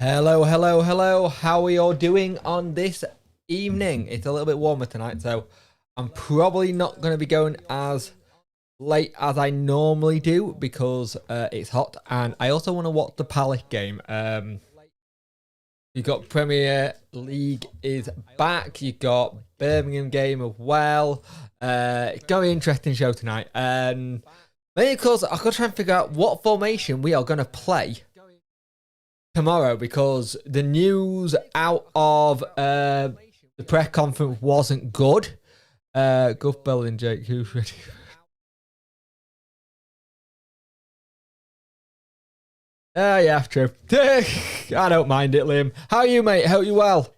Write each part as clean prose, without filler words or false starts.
Hello, hello, hello. How are you all doing on this evening? It's a little bit warmer tonight, so I'm probably not going to be going as late as I normally do because it's hot. And I also want to watch the Palace game. You got Premier League is back. You got Birmingham game as well. It's going to be an interesting show tonight. Mainly because I've got to try and figure out what formation we are going to play tomorrow, because the news out of the press conference wasn't good. Good building, Jake. Who's ready? Yeah, true. I don't mind it, Liam. How are you, mate? Hope you well.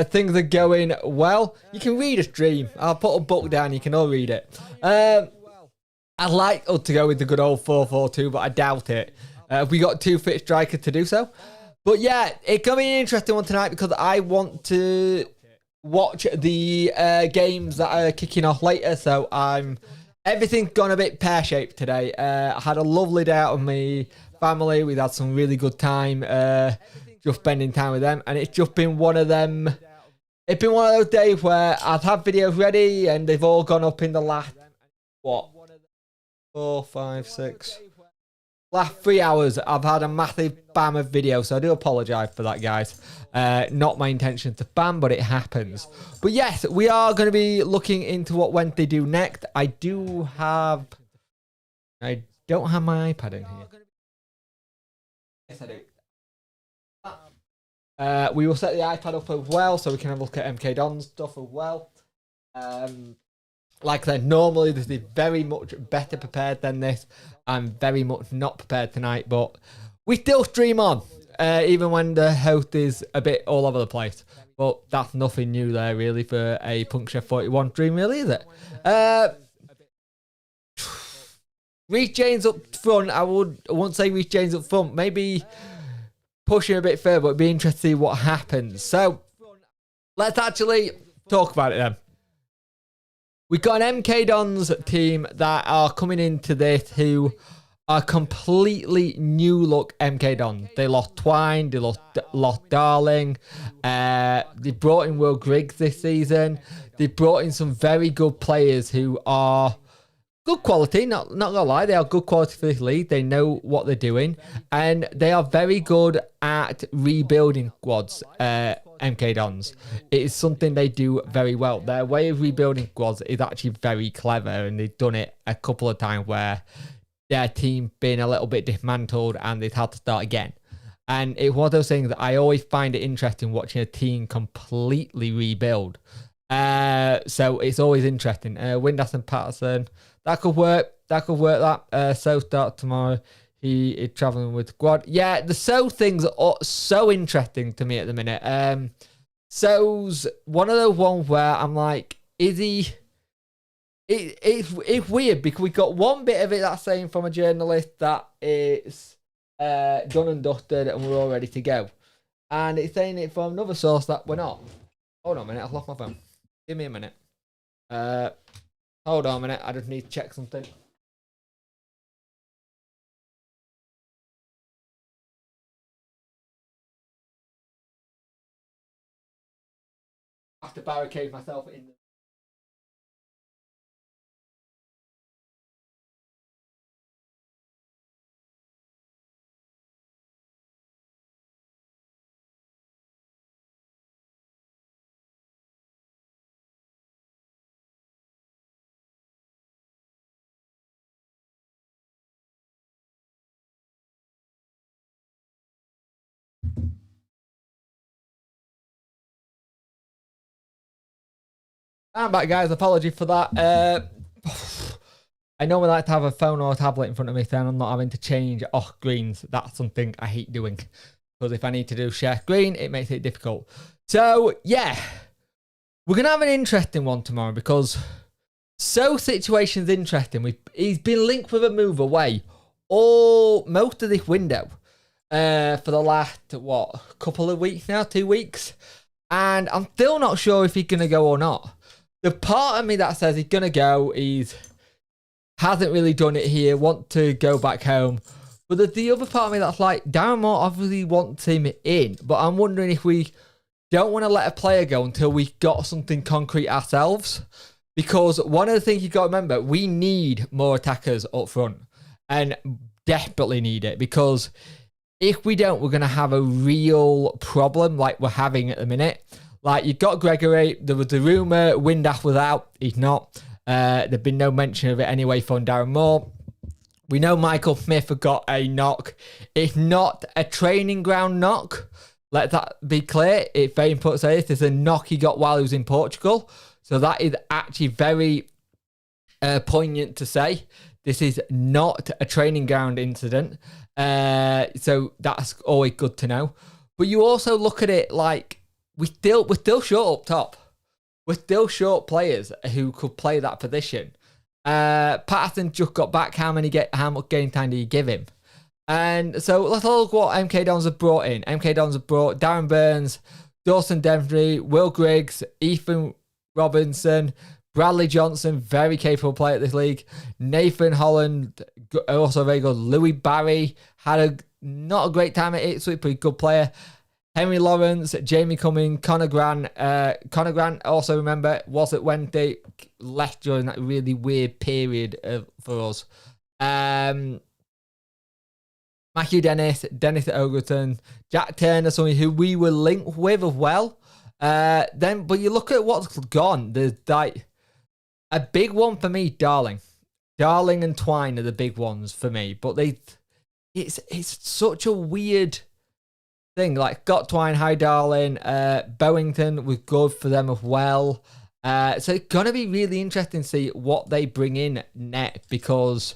Things are going well. You can read a stream. I'll put a book down. You can all read it. I'd like us to go with the good old 4-4-2, but I doubt it. We got two fit strikers to do so. But yeah, it's going to be an interesting one tonight because I want to watch the games that are kicking off later. So everything's gone a bit pear-shaped today. I had a lovely day out with my family. We've had some really good time just spending time with them. And it's just been one of them. It's been one of those days where I've had videos ready and they've all gone up in the last, 4, 5, 6... last 3 hours. I've had a massive spam of videos, so I do apologise for that, guys. Not my intention to spam, but it happens. But yes, we are going to be looking into what Wednesday do next. I don't have my iPad in here. Yes, I do. We will set the iPad up as well, so we can have a look at MK Don's stuff as well. Like I said, normally this is very much better prepared than this. I'm very much not prepared tonight, but we still stream on, even when the host is a bit all over the place. But that's nothing new there, really, for a Puncture 41 stream, really, is it? Reece James up front, I won't say Reece James up front, maybe push him a bit further, but it'd be interesting to see what happens. So, let's actually talk about it then. We've got an MK Dons team that are coming into this who are completely new look MK Dons. They lost Twine, they lost Darling, they brought in Will Griggs this season. They brought in some very good players who are good quality, not gonna lie, they are good quality for this league. They know what they're doing, and they are very good at rebuilding squads. MK Dons, it is something they do very well. Their way of rebuilding squads is actually very clever, and they've done it a couple of times where their team been a little bit dismantled and they've had to start again. And it's one of those things that I always find it interesting watching a team completely rebuild. So it's always interesting. Windass and Patterson, that could work. So start tomorrow. He is traveling with squad. Yeah, the So things are so interesting to me at the minute. So's one of those ones where I'm like, is he? It's weird because we got one bit of it that's saying from a journalist that it's done and dusted and we're all ready to go. And it's saying it from another source that we're not. Hold on a minute, I've lost my phone. Give me a minute. Hold on a minute, I just need to check something. I have to barricade myself in. I'm back, guys. Apology for that. I normally like to have a phone or a tablet in front of me, then I'm not having to change off screens. That's something I hate doing. Because if I need to do share screen, it makes it difficult. So, yeah. We're going to have an interesting one tomorrow because situation's interesting. He's been linked with a move away most of this window for the last, couple of weeks now? 2 weeks? And I'm still not sure if he's going to go or not. The part of me that says he's going to go, hasn't really done it here, want to go back home. But the other part of me that's like, Darren Moore obviously wants him in, but I'm wondering if we don't want to let a player go until we got something concrete ourselves. Because one of the things you got to remember, we need more attackers up front, and desperately need it, because if we don't, we're going to have a real problem like we're having at the minute. Like, you've got Gregory. There was the rumour Windass was out. He's not. There'd been no mention of it anyway from Darren Moore. We know Michael Smith had got a knock. It's not a training ground knock. Let that be clear. It's very important to say this. It's a knock he got while he was in Portugal. So that is actually very poignant to say. This is not a training ground incident. So that's always good to know. But you also look at it like we're still short up top. We're still short players who could play that position. Patterson just got back. How much game time do you give him? And so let's look what MK Dons have brought in. MK Dons have brought Darren Burns, Dawson Denfrey, Will Griggs, Ethan Robinson, Bradley Johnson, very capable player at this league. Nathan Holland, also very good. Louis Barry had not a great time at Ipswich, but a good player. Henry Lawrence, Jamie Cumming, Conor Grant. Conor Grant, also remember, was it when they left during that really weird period for us. Matthew Dennis Ogerton, Jack Turner, somebody who we were linked with as well. But you look at what's gone. There's like a big one for me, Darling and Twine are the big ones for me. But it's such a weird thing. Like, got Twine, hi Darling. Bowington was good for them as well. So it's gonna be really interesting to see what they bring in next, because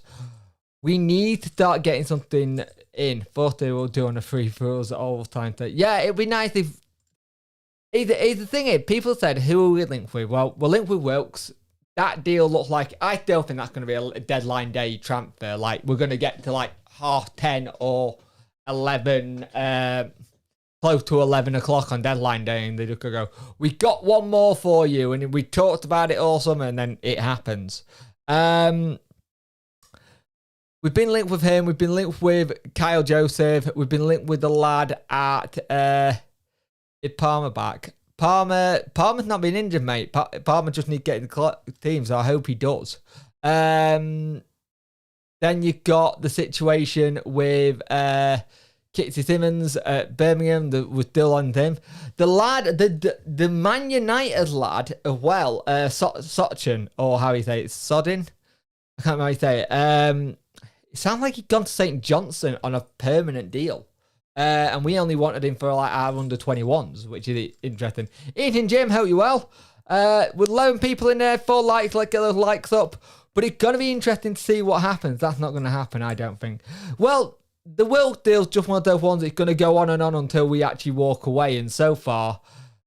we need to start getting something in. Thought they were doing a free throws all the time. Yeah, it'd be nice if. The thing is, people said, who are we linked with? Well, we're linked with Wilkes. That deal looks like, I still think that's going to be a deadline day transfer. Like, we're going to get to like 10:30 or 11, close to 11 o'clock on deadline day, and they're just going to go, we got one more for you. And we talked about it all summer, and then it happens. We've been linked with him. We've been linked with Kyle Joseph. We've been linked with the lad at Palmer back. Palmer's not been injured, mate. Palmer just needs to get in the team, so I hope he does. Then you've got the situation with Kitsy Simmons at Birmingham. We're still on him. The lad, the Man United lad as well, Sochin, or how you say it, Sodin? I can't remember how you say it. It sounds like he'd gone to St. Johnson on a permanent deal. And we only wanted him for like our under 21s, which is interesting. Ethan Jim, hope you well. With loan people in there, 4 likes, let's get those likes up. But it's going to be interesting to see what happens. That's not going to happen, I don't think. Well, the Wilk deal's just one of those ones that's going to go on and on until we actually walk away. And so far,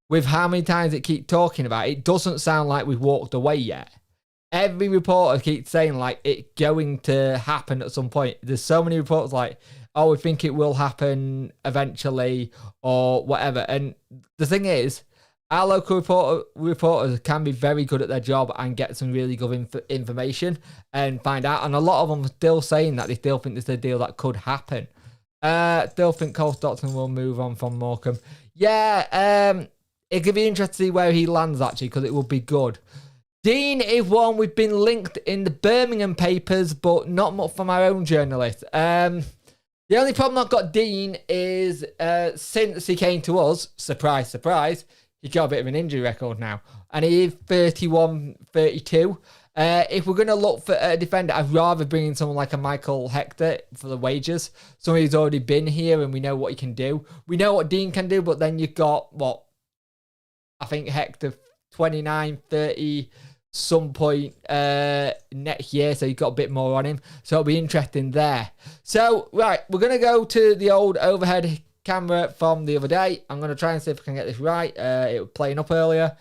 with how many times it keeps talking about it, doesn't sound like we've walked away yet. Every reporter keeps saying like it's going to happen at some point. There's so many reports like, oh, we think it will happen eventually or whatever. And the thing is, our local reporters can be very good at their job and get some really good information and find out. And a lot of them are still saying that they still think this is a deal that could happen. Still think Cole Stockton will move on from Morecambe. Yeah, it could be interesting to see where he lands actually, because it will be good. Dean is one we've been linked in the Birmingham papers, but not much from our own journalists. The only problem I've got Dean is since he came to us, surprise, surprise, he's got a bit of an injury record now. And he is 31, 32. If we're going to look for a defender, I'd rather bring in someone like a Michael Hector for the wages. Somebody who's already been here and we know what he can do. We know what Dean can do, but then you've got, I think Hector 29, 30... some point next year, so you've got a bit more on him, so it'll be interesting there. So right, we're going to go to the old overhead camera from the other day. I'm going to try and see if I can get this right. It was playing up earlier,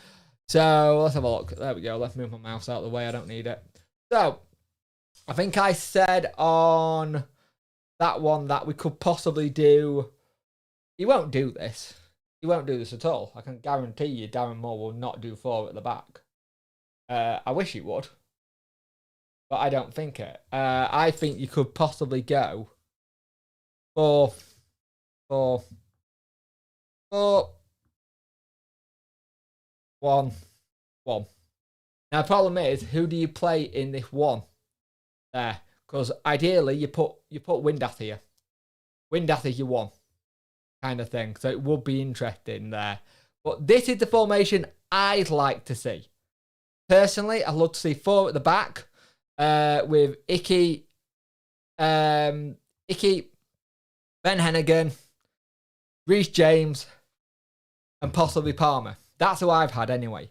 so let's have a look. There we go. Let's move my mouse out of the way, I don't need it. So I think I said on that one that we could possibly do, he won't do this at all. I can guarantee you Darren Moore will not do 4 at the back. I wish he would, but I don't think it. I think you could possibly go 4, 4, 4, 1, 1. Now the problem is, who do you play in this 1 there? Because ideally you put Windath here. Windath is your 1 kind of thing. So it would be interesting there. But this is the formation I'd like to see. Personally, I'd love to see 4 at the back with Icky, Ben Hennigan, Reece James, and possibly Palmer. That's who I've had anyway.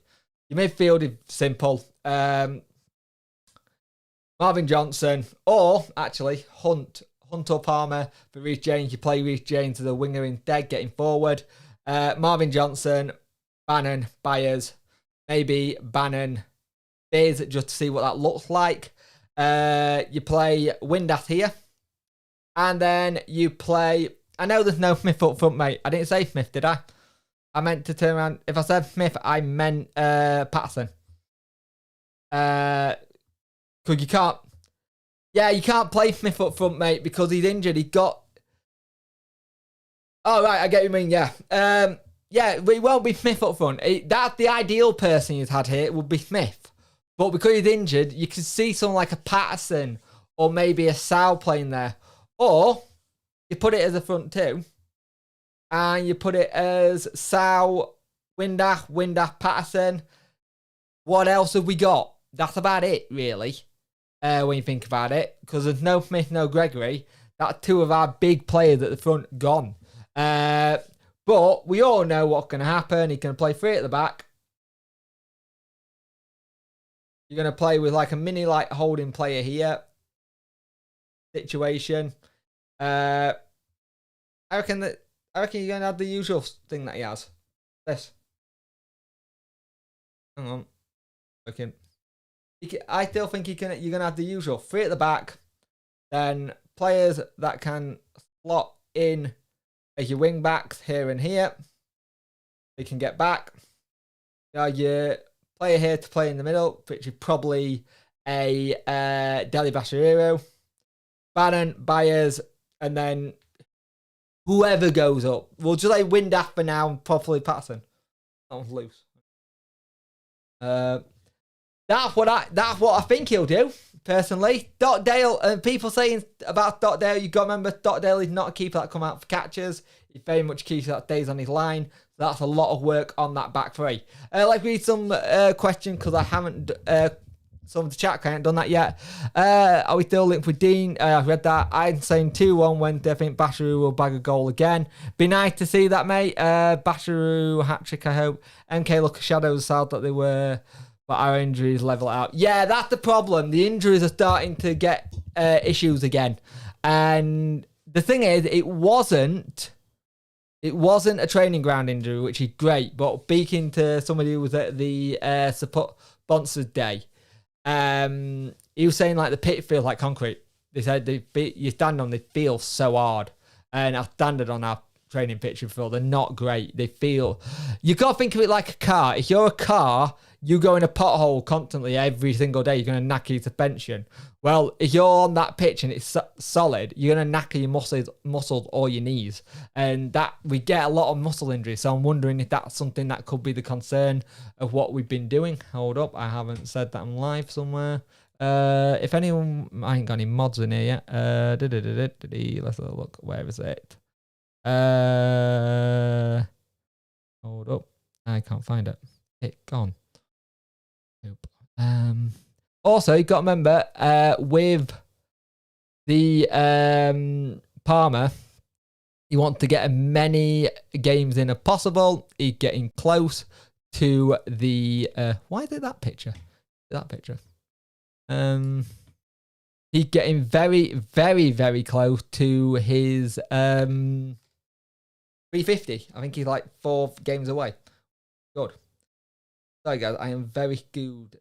Your midfield is simple. Marvin Johnson, or actually Hunt or Palmer for Reece James. You play Reece James as a winger instead, getting forward. Marvin Johnson, Bannon, Byers, maybe Bannon, Biz, just to see what that looks like. You play Windath here. And then you play... I know there's no Smith up front, mate. I didn't say Smith, did I? I meant to turn around. If I said Smith, I meant Patterson. Because you can't... Yeah, you can't play Smith up front, mate, because he's injured. He got... Oh, right, I get what you mean, yeah. Yeah, it won't be Smith up front. That's the ideal person you've had here. It would be Smith. But because he's injured, you can see someone like a Patterson or maybe a Sal playing there. Or you put it as a front 2. And you put it as Sal, Windath, Patterson. What else have we got? That's about it, really. When you think about it. Because there's no Smith, no Gregory. That's 2 of our big players at the front gone. But we all know what's going to happen. He's going to play 3 at the back. You're going to play with like a mini like holding player here. Situation. I reckon you're going to have the usual thing that he has. This. Hang on. Okay. I still think you're going to have the usual 3 at the back. Then players that can slot in as your wing backs here and here. They can get back. Your player here to play in the middle, which is probably a Deli Bashiriro. Bannon, Byers, and then whoever goes up. We'll just say Windath for now and probably Patterson. That one's loose. That's what I think he'll do, personally. Dale, and people saying about Dale, you've got to remember, Dale is not a keeper that come out for catches. He very much keeps that stays on his line. So that's a lot of work on that back 3. Let's read some questions, because I haven't... some of the chat, I haven't done that yet. Are we still linked with Dean? I've read that. I'm saying 2-1 Wednesday. I think Basharoo will bag a goal again. Be nice to see that, mate. Basharoo hat-trick, I hope. MK look at shadows out that they were... But our injuries level it out. Yeah, that's the problem. The injuries are starting to get issues again. And the thing is, it wasn't a training ground injury, which is great. But speaking to somebody who was at the support sponsors day, he was saying like the pit feels like concrete. They said you stand on, they feel so hard. And our standard on our training pitch and feel they're not great. They feel... You got to think of it like a car. If you're a car... You go in a pothole constantly every single day, you're going to knacker your suspension. Well, if you're on that pitch and it's solid, you're going to knacker your muscles or your knees. And that we get a lot of muscle injuries. So I'm wondering if that's something that could be the concern of what we've been doing. Hold up, I haven't said that I'm live somewhere. If anyone, I ain't got any mods in here yet. Let's have a look. Where is it? Hold up. I can't find it. It's gone. Also, you got to remember with the Palmer, you want to get as many games in as possible. He's getting close to the why is it that picture? That picture. He's getting very, very, very close to his 350. I think he's like 4 games away. Good. Sorry guys, I am very good.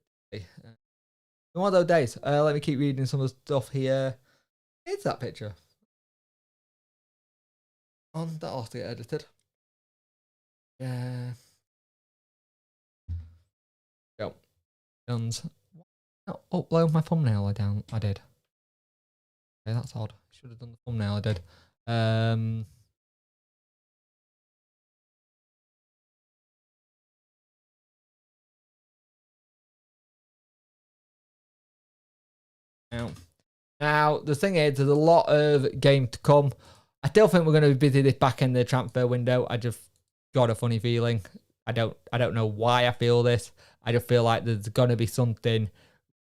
One of those days. Let me keep reading some of the stuff here. It's that picture. On that has to get edited. Yeah. Go. Guns. Upload my thumbnail I did. Okay, that's odd. Should have done the thumbnail I did. Now, the thing is, there's a lot of game to come. I still think we're going to be busy this back end of the transfer window. I just got a funny feeling. I don't know why I feel this. I just feel like there's going to be something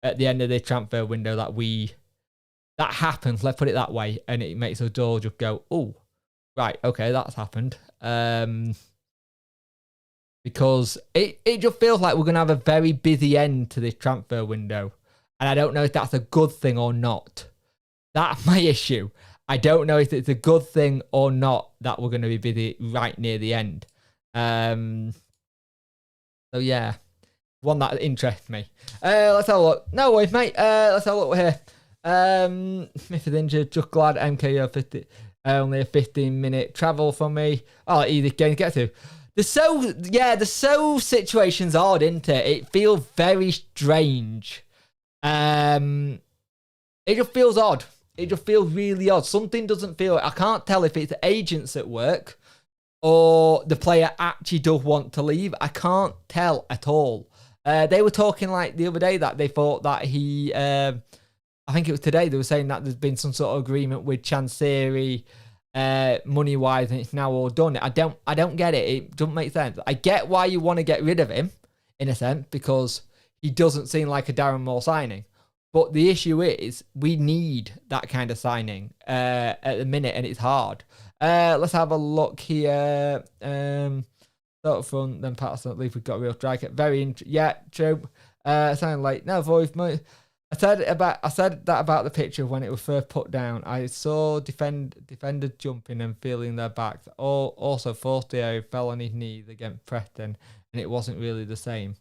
at the end of the transfer window that happens. Let's put it that way, and it makes us all just go, "Oh, right, okay, that's happened." Because it just feels like we're going to have a very busy end to this transfer window. And I don't know if that's a good thing or not. That's my issue. I don't know if it's a good thing or not that we're going to be busy right near the end. So yeah, one that interests me. Let's have a look. No worries, mate. Let's have a look here. Smith is injured. Just glad MKO 50. Only a 15-minute travel from me. Oh, easy game to get to. The so situation's odd, isn't it? It feels very strange. It just feels odd. It just feels really odd. Something doesn't feel... I can't tell if it's agents at work or the player actually does want to leave. I can't tell at all. They were talking like the other day that they thought that he... I think it was today. They were saying that there's been some sort of agreement with Chansiri, money-wise, and it's now all done. I don't get it. It doesn't make sense. I get why you want to get rid of him, in a sense, because he doesn't seem like a Darren Moore signing. But the issue is, we need that kind of signing at the minute, and it's hard. Let's have a look here. Start up front, then pass on leave. We've got a real striker. Yeah, true. Sounding like no voice. I said that about the picture when it was first put down. I saw defenders jumping and feeling their backs. Also, Fortier fell on his knees against Preston, and it wasn't really the same.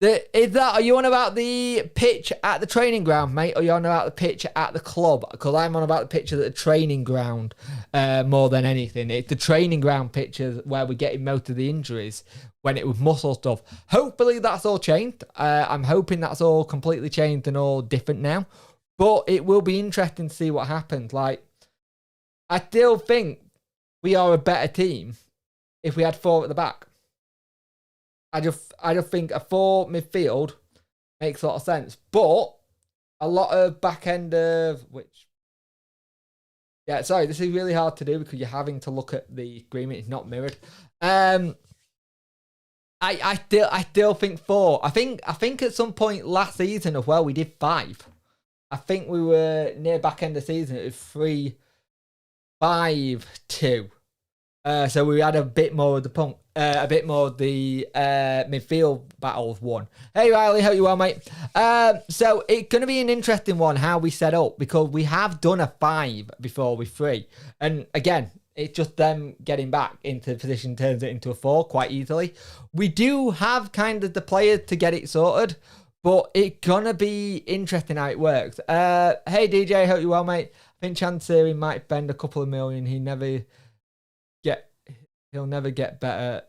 Are you on about the pitch at the training ground, mate, or are you on about the pitch at the club? Because I'm on about the pitch at the training ground more than anything. It's the training ground pictures where we're getting most of the injuries when it was muscle stuff. Hopefully that's all changed. I'm hoping that's all completely changed and all different now. But it will be interesting to see what happens. Like, I still think we are a better team if we had 4 at the back. I just think a 4 midfield makes a lot of sense. But a lot of back end of which... Yeah, sorry, this is really hard to do because you're having to look at the agreement. It's not mirrored. I still think 4. I think at some point last season as well, we did 5. I think we were near back end of season. It was 3-5-2. So we had a bit more of the punk. A bit more of the midfield battles won. Hey Riley, hope you well, mate. So it's going to be an interesting one how we set up because we have done a 5 before with 3, and again it's just them getting back into position turns it into a 4 quite easily. We do have kind of the players to get it sorted, but it's gonna be interesting how it works. Hey DJ, hope you well, mate. I think Chansiri might spend a couple of million. He'll never get better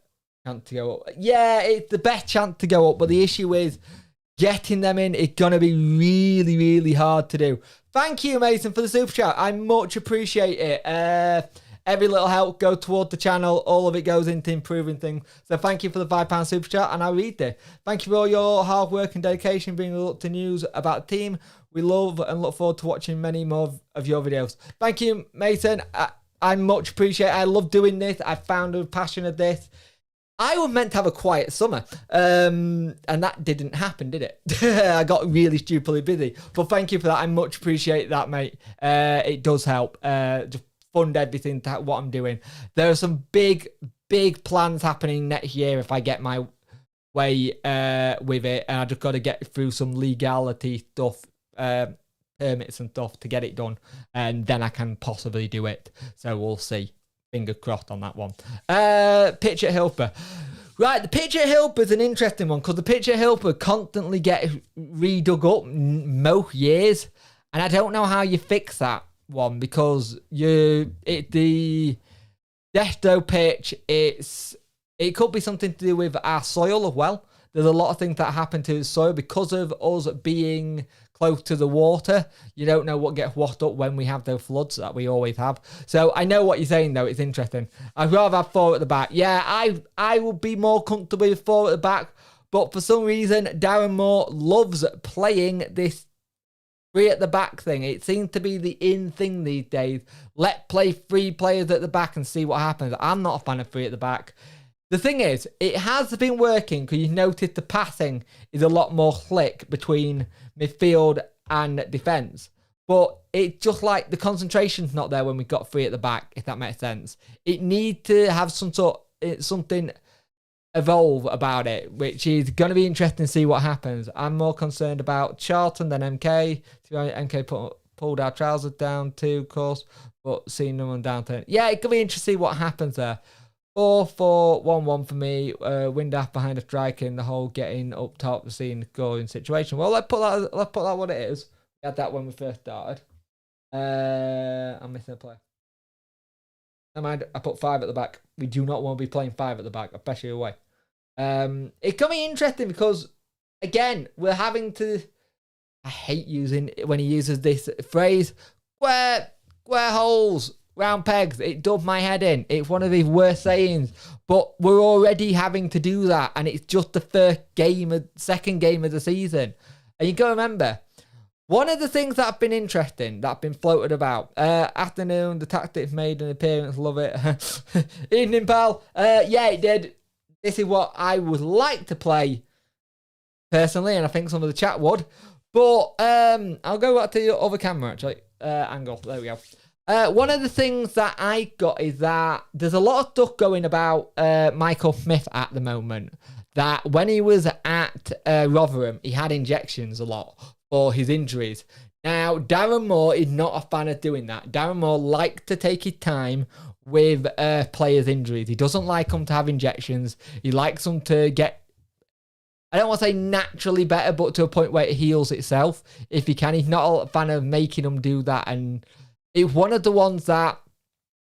chance to go up. Yeah, it's the best chance to go up, but the issue is getting them in. It's going to be really, really hard to do. Thank you, Mason, for the super chat. I much appreciate it. Every little help goes toward the channel. All of it goes into improving things. So thank you for the £5 super chat, and I'll read it. Thank you for all your hard work and dedication bringing a look to news about the team. We love and look forward to watching many more of your videos. Thank you, Mason. I much appreciate it. I love doing this. I found a passion of this. I was meant to have a quiet summer, and that didn't happen, did it? I got really stupidly busy. But thank you for that. I much appreciate that, mate. It does help. Just fund everything, what I'm doing. There are some big plans happening next year if I get my way with it. And I just got to get through some legality stuff, permits and stuff to get it done, and then I can possibly do it. So we'll see. Finger crossed on that one. Pitch at Hilper. Right, the pitch at Hilper is an interesting one because the pitch at Hilper constantly gets redug up most years, and I don't know how you fix that one because the Desto pitch, it could be something to do with our soil as well. there's a lot of things that happen to the soil because of us being close to the water. You don't know what gets washed up when we have those floods that we always have. So I know what you're saying, though. It's interesting. I'd rather have 4 at the back. Yeah, I would be more comfortable with 4 at the back. But for some reason, Darren Moore loves playing this 3 at the back thing. It seems to be the in thing these days. Let's play 3 players at the back and see what happens. I'm not a fan of 3 at the back. The thing is, it has been working because you notice the passing is a lot more slick between midfield and defence. But it's just like the concentration's not there when we've got 3 at the back, if that makes sense. It needs to have something evolve about it, which is going to be interesting to see what happens. I'm more concerned about Charlton than MK. MK pulled our trousers down too, of course, but seeing them on down 10. Yeah, it could be interesting to see what happens there. 4-4-1-1 for me. Windass behind a striker in the hole, getting up top, seeing the scoring situation. Well, let's put that what it is. We had that when we first started. I'm missing a player. Never mind, I put 5 at the back. We do not want to be playing 5 at the back, especially away. It can be interesting because, again, we're having to... I hate using when he uses this phrase, square holes, round pegs. It does my head in. It's one of his worst sayings. But we're already having to do that, and it's just the second game of the season. And you got to remember, one of the things that have been interesting, that have been floated about, afternoon, the tactics made an appearance, love it. Evening, pal. Yeah, it did. This is what I would like to play, personally, and I think some of the chat would. But I'll go back to your other camera, actually. Angle, there we go. One of the things that I got is that there's a lot of stuff going about Michael Smith at the moment. That when he was at Rotherham, he had injections a lot for his injuries. Now, Darren Moore is not a fan of doing that. Darren Moore likes to take his time with players' injuries. He doesn't like them to have injections. He likes them to get, I don't want to say naturally better, but to a point where it heals itself, if he can. He's not a fan of making them do that. And it's one of the ones that,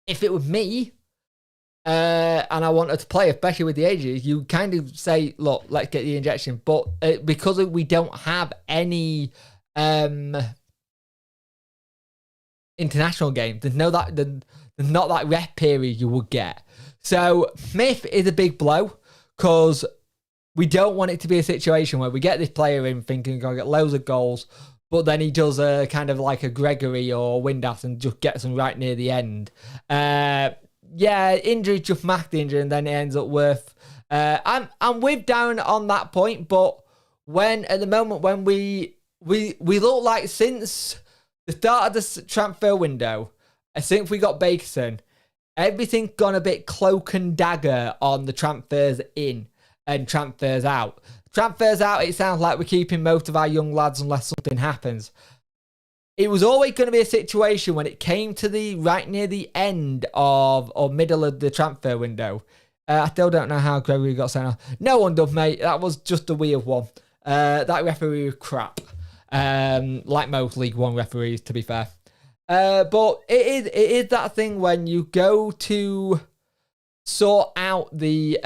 if it was me, and I wanted to play, especially with the ages, you kind of say, look, let's get the injection. But because we don't have any international games, there's not that rest period you would get. So Smith is a big blow because we don't want it to be a situation where we get this player in thinking he's going to get loads of goals, but then he does a kind of like a Gregory or Windass and just gets them right near the end. Yeah, injury, just max the injury, and then it ends up worth. I'm with Darren on that point, but at the moment when we look like since the start of the transfer window, since we got Bakerson, everything's gone a bit cloak and dagger on the transfers in and transfers out. Transfers out, it sounds like we're keeping most of our young lads unless something happens. It was always going to be a situation when it came to the right near the end of or middle of the transfer window. I still don't know how Gregory got sent off. No one does, mate. That was just a weird one. That referee was crap. Like most League One referees, to be fair. But it is that thing when you go to sort out the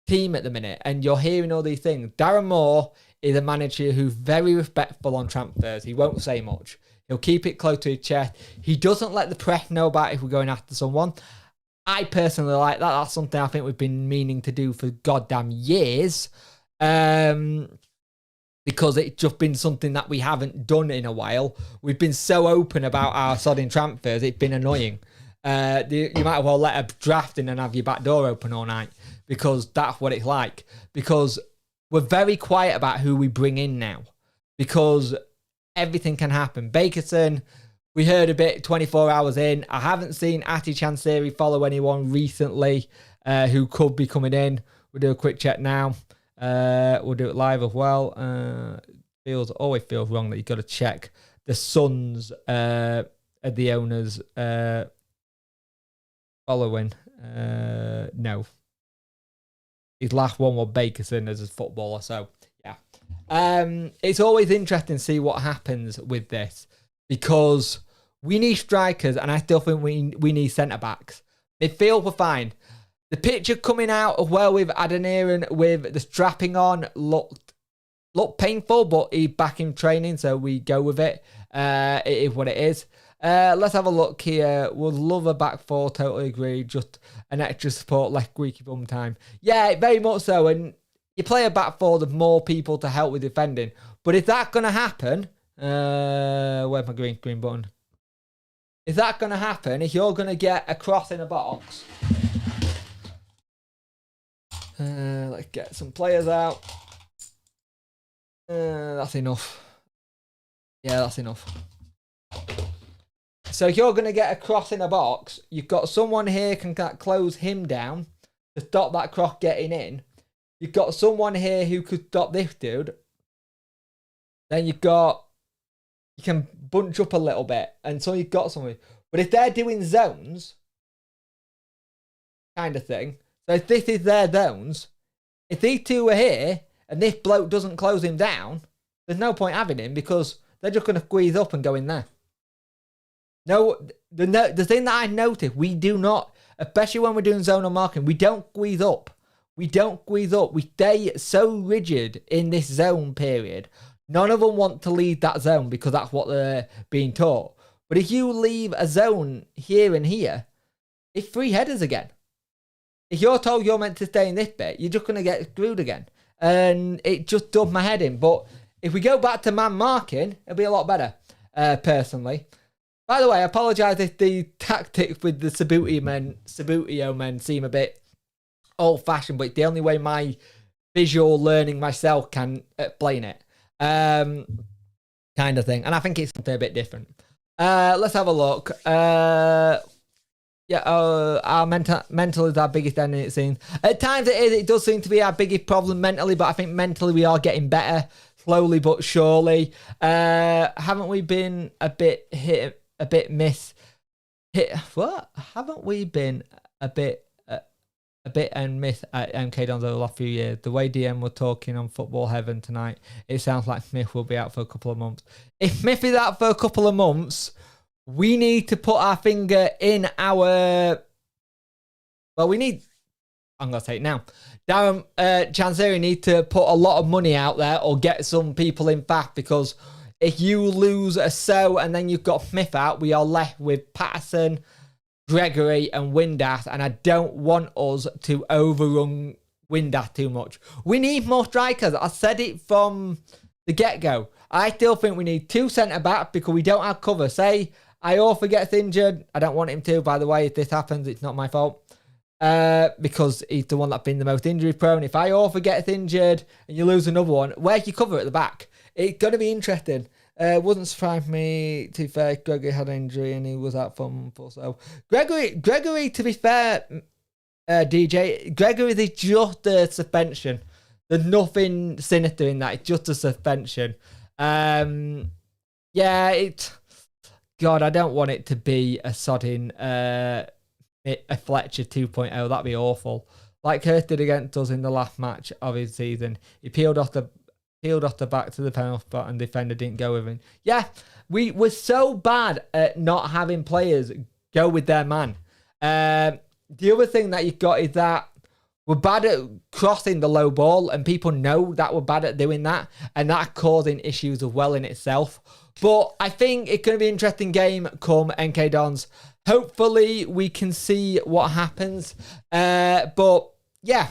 team at the minute and you're hearing all these things. Darren Moore is a manager who's very respectful on transfers. He won't say much. He'll keep it close to his chest. He doesn't let the press know about if we're going after someone. I personally like that. That's something I think we've been meaning to do for goddamn years. Because it's just been something that we haven't done in a while. We've been so open about our sodding transfers, it's been annoying. You might as well let a draft in and have your back door open all night, because that's what it's like. Because we're very quiet about who we bring in now, because everything can happen. Bakerson, we heard a bit 24 hours in. I haven't seen Ati Chansiri follow anyone recently who could be coming in. We'll do a quick check now. We'll do it live as well. Always feels wrong that you've got to check the sons of the owners following. No. His last one was Bakerson as a footballer, so yeah. It's always interesting to see what happens with this, because we need strikers, and I still think we need centre-backs. Midfield, we're fine. The picture coming out of well with Adeniran with the strapping on looked painful, but he's back in training, so we go with it. It is what it is. Let's have a look here. Would love a back four, totally agree. Just an extra support, less squeaky bum time. Yeah, very much so. And you play a back four, there's more people to help with defending. But if that's going to happen, where's my green button? If that's going to happen, if you're going to get a cross in a box, let's get some players out. That's enough. Yeah, that's enough. So if you're going to get a cross in a box, you've got someone here can close him down to stop that cross getting in. You've got someone here who could stop this dude. Then you can bunch up a little bit. And so you've got something. But if they're doing zones, kind of thing. So if this is their zones, if these two are here and this bloke doesn't close him down, there's no point having him because they're just going to squeeze up and go in there. No, the thing that I noticed, we do not, especially when we're doing zonal marking, we don't squeeze up. We don't squeeze up. We stay so rigid in this zone period. None of them want to leave that zone because that's what they're being taught. But if you leave a zone here and here, it's free headers again. If you're told you're meant to stay in this bit, you're just going to get screwed again. And it just does my head in. But if we go back to man marking, it'll be a lot better, personally. By the way, I apologise if the tactics with the Sabutio men seem a bit old-fashioned, but it's the only way my visual learning myself can explain it. Kind of thing. And I think it's something a bit different. Let's have a look. Our mental is our biggest enemy, it seems. At times it is. It does seem to be our biggest problem mentally, but I think mentally we are getting better, slowly but surely. Haven't we been a bit what? Haven't we been a bit and miss at MK Dons over the last few years? The way DM were talking on Football Heaven tonight, it sounds like Smith will be out for a couple of months. If Smith is out for a couple of months, we need to put our finger in our... Well, we need... I'm going to say it now. Darren Chansiri need to put a lot of money out there or get some people in back, because if you lose a So and then you've got Smith out, we are left with Patterson, Gregory and Windass, and I don't want us to overrun Windass too much. We need more strikers. I said it from the get-go. I still think we need 2 centre-backs because we don't have cover. Say Iorfa gets injured. I don't want him to, by the way. If this happens, it's not my fault. Because he's the one that's been the most injury-prone. If Iorfa gets injured and you lose another one, where's your cover at the back? It's going to be interesting. Wouldn't surprise me, to be fair, Gregory had an injury and he was out for a month or so. Gregory, to be fair, DJ, Gregory is just a suspension. There's nothing sinister in that. It's just a suspension. God, I don't want it to be a sodding a Fletcher 2.0. That'd be awful. Like Hurst did against us in the last match of his season. He peeled off the back to the penalty spot and the defender didn't go with him. Yeah, we were so bad at not having players go with their man. The other thing that you've got is that we're bad at crossing the low ball, and people know that we're bad at doing that, and that's causing issues as well in itself. But I think it's going to be an interesting game come NK Dons. Hopefully we can see what happens. But yeah,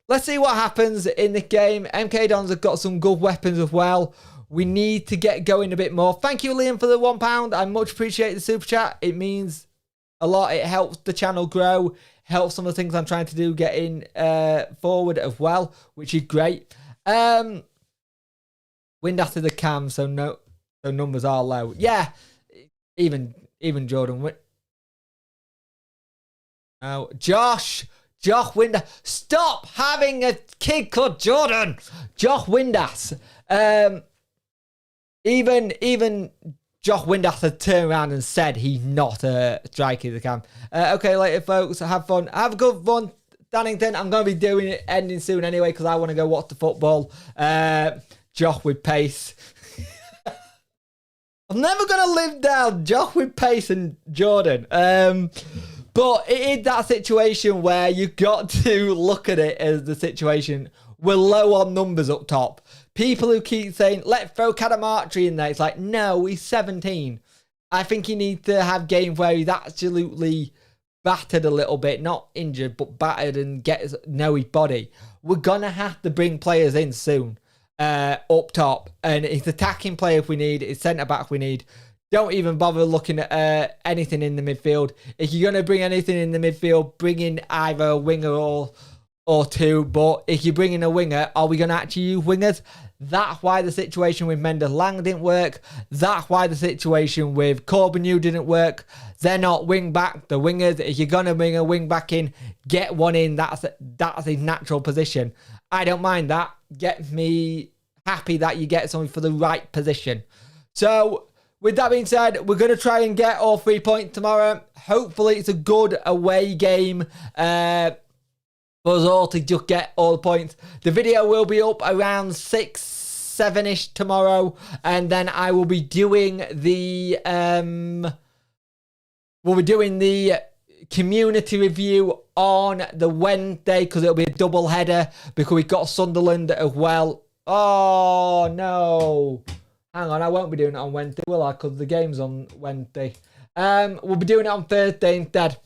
let's see what happens in the game. MK Dons have got some good weapons as well. We need to get going a bit more. Thank you, Liam, for the £1. I much appreciate the super chat. It means a lot. It helps the channel grow. Helps some of the things I'm trying to do getting forward as well, which is great. Wind after the cam, so numbers are low. Yeah, even Jordan. Oh, Josh Windass. Stop having a kid called Jordan. Josh Windass. Even Josh Windass had turned around and said he's not a striker in the camp. Okay, later, folks. Have fun. Have a good one, Dannington. I'm going to be doing it ending soon anyway because I want to go watch the football. Josh with pace. I'm never going to live down Josh with pace and Jordan. But But it is that situation where you've got to look at it as the situation. We're low on numbers up top. People who keep saying, let's throw Cadamartri in there. It's like, no, he's 17. I think he needs to have games where he's absolutely battered a little bit. Not injured, but battered and know his body. We're going to have to bring players in soon up top. And it's attacking player if we need. It's centre-back if we need. Don't even bother looking at anything in the midfield. If you're going to bring anything in the midfield, bring in either a winger or two. But if you bring in a winger, are we going to actually use wingers? That's why the situation with Mendes Lang didn't work. That's why the situation with Corbeanu didn't work. They're not wing back. The wingers, if you're going to bring a wing back in, get one in. That's his natural position. I don't mind that. Get me happy that you get something for the right position. So, with that being said, we're going to try and get all 3 points tomorrow. Hopefully, it's a good away game for us all to just get all the points. The video will be up around 6, 7-ish tomorrow. And then I will be doing the... community review on the Wednesday because it'll be a double header because we've got Sunderland as well. Oh, no. Hang on, I won't be doing it on Wednesday, will I? Because the game's on Wednesday. We'll be doing it on Thursday instead.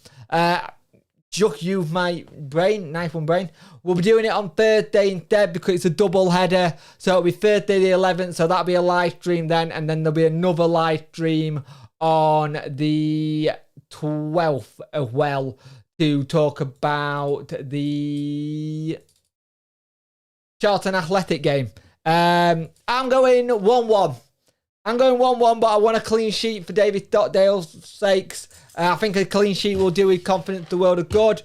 Just use my brain, knife on brain. We'll be doing it on Thursday instead because it's a double header. So it'll be Thursday the 11th, so that'll be a live stream then. And then there'll be another live stream on the 12th as well to talk about the Charlton Athletic game. I'm going 1-1. I'm going 1-1, but I want a clean sheet for David Stockdale's sakes. I think a clean sheet will do his confidence the world of good.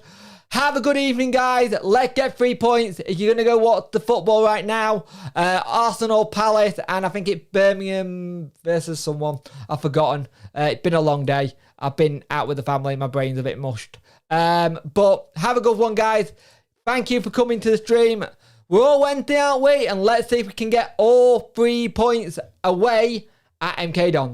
Have a good evening, guys. Let's get 3 points. If you're going to go watch the football right now, Arsenal, Palace, and I think it's Birmingham versus someone. I've forgotten. It's been a long day. I've been out with the family. My brain's a bit mushed. But have a good one, guys. Thank you for coming to the stream. We're all Wednesday, aren't we? And let's see if we can get all 3 points away at MK Don.